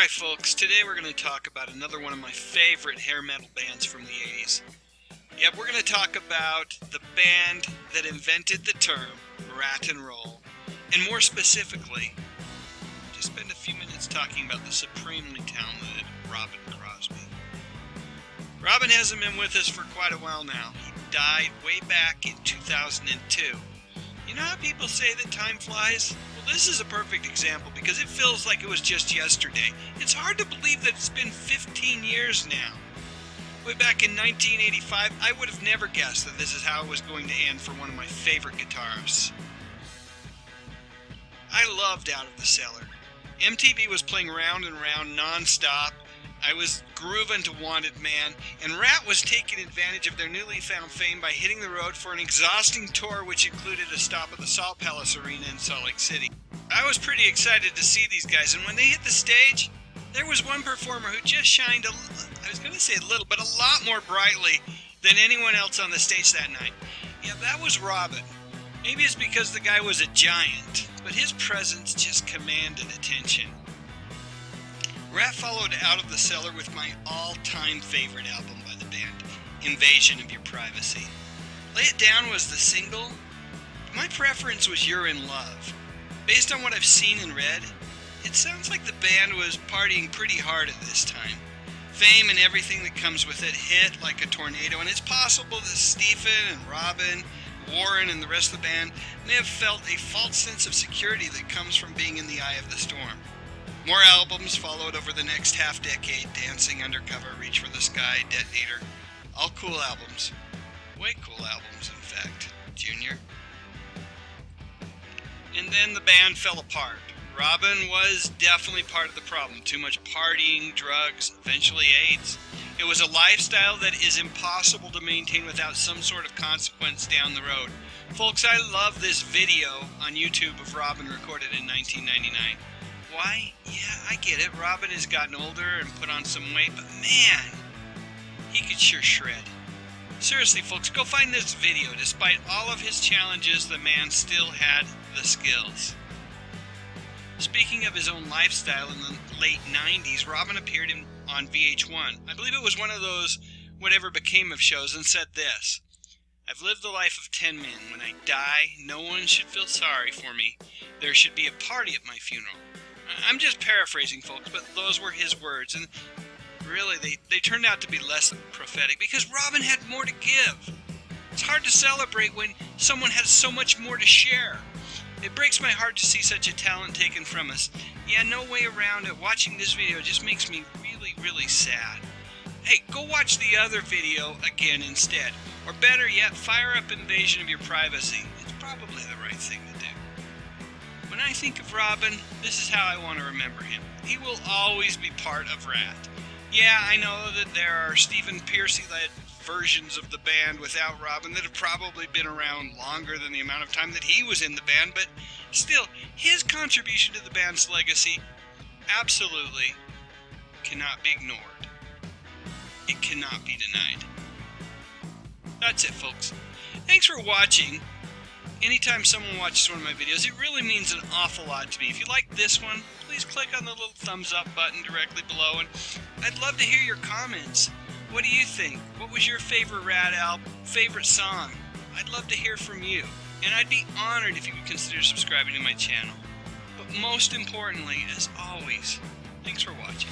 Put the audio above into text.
Alright folks, today we're going to talk about another one of my favorite hair metal bands from the 80s. Yeah, we're going to talk about the band that invented the term Ratt and Roll, and more specifically, just spend a few minutes talking about the supremely talented Robbin Crosby. Robbin hasn't been with us for quite a while now. He died way back in 2002. You know how people say that time flies? Well, this is a perfect example because it feels like it was just yesterday. It's hard to believe that it's been 15 years now. Way back in 1985, I would have never guessed that this is how it was going to end for one of my favorite guitarists. I loved Out of the Cellar. MTV was playing Round and Round non-stop. I was grooving to Wanted Man, and Ratt was taking advantage of their newly found fame by hitting the road for an exhausting tour which included a stop at the Salt Palace Arena in Salt Lake City. I was pretty excited to see these guys, and when they hit the stage, there was one performer who just shined I was going to say a little, but a lot more brightly than anyone else on the stage that night. Yeah, that was Robbin. Maybe it's because the guy was a giant, but his presence just commanded attention. Ratt followed Out of the Cellar with my all-time favorite album by the band, Invasion of Your Privacy. Lay It Down was the single, but my preference was You're in Love. Based on what I've seen and read, it sounds like the band was partying pretty hard at this time. Fame and everything that comes with it hit like a tornado, and it's possible that Stephen and Robbin, Warren and the rest of the band may have felt a false sense of security that comes from being in the eye of the storm. More albums followed over the next half-decade, Dancing Undercover, Reach for the Sky, Detonator. All cool albums. Way cool albums, in fact, Junior. And then the band fell apart. Robbin was definitely part of the problem. Too much partying, drugs, eventually AIDS. It was a lifestyle that is impossible to maintain without some sort of consequence down the road. Folks, I love this video on YouTube of Robbin recorded in 1999. Why? Yeah, I get it. Robbin has gotten older and put on some weight, but man, he could sure shred. Seriously, folks, go find this video. Despite all of his challenges, the man still had the skills. Speaking of his own lifestyle, in the late 90s, Robbin appeared on VH1. I believe it was one of those Whatever Became of shows, and said this: "I've lived the life of 10 men. When I die, no one should feel sorry for me. There should be a party at my funeral." I'm just paraphrasing, folks, but those were his words, and really, they turned out to be less than prophetic, because Robbin had more to give. It's hard to celebrate when someone has so much more to share. It breaks my heart to see such a talent taken from us. Yeah, no way around it. Watching this video just makes me really, really sad. Hey, go watch the other video again instead. Or better yet, fire up Invasion of Your Privacy. It's probably the right thing to do. When I think of Robbin, this is how I want to remember him. He will always be part of Ratt. Yeah, I know that there are Stephen Pearcy-led versions of the band without Robbin that have probably been around longer than the amount of time that he was in the band, but still, his contribution to the band's legacy absolutely cannot be ignored. It cannot be denied. That's it, folks. Thanks for watching. Anytime someone watches one of my videos, it really means an awful lot to me. If you like this one, please click on the little thumbs up button directly below, and I'd love to hear your comments. What do you think? What was your favorite Ratt album, favorite song? I'd love to hear from you, and I'd be honored if you would consider subscribing to my channel. But most importantly, as always, thanks for watching.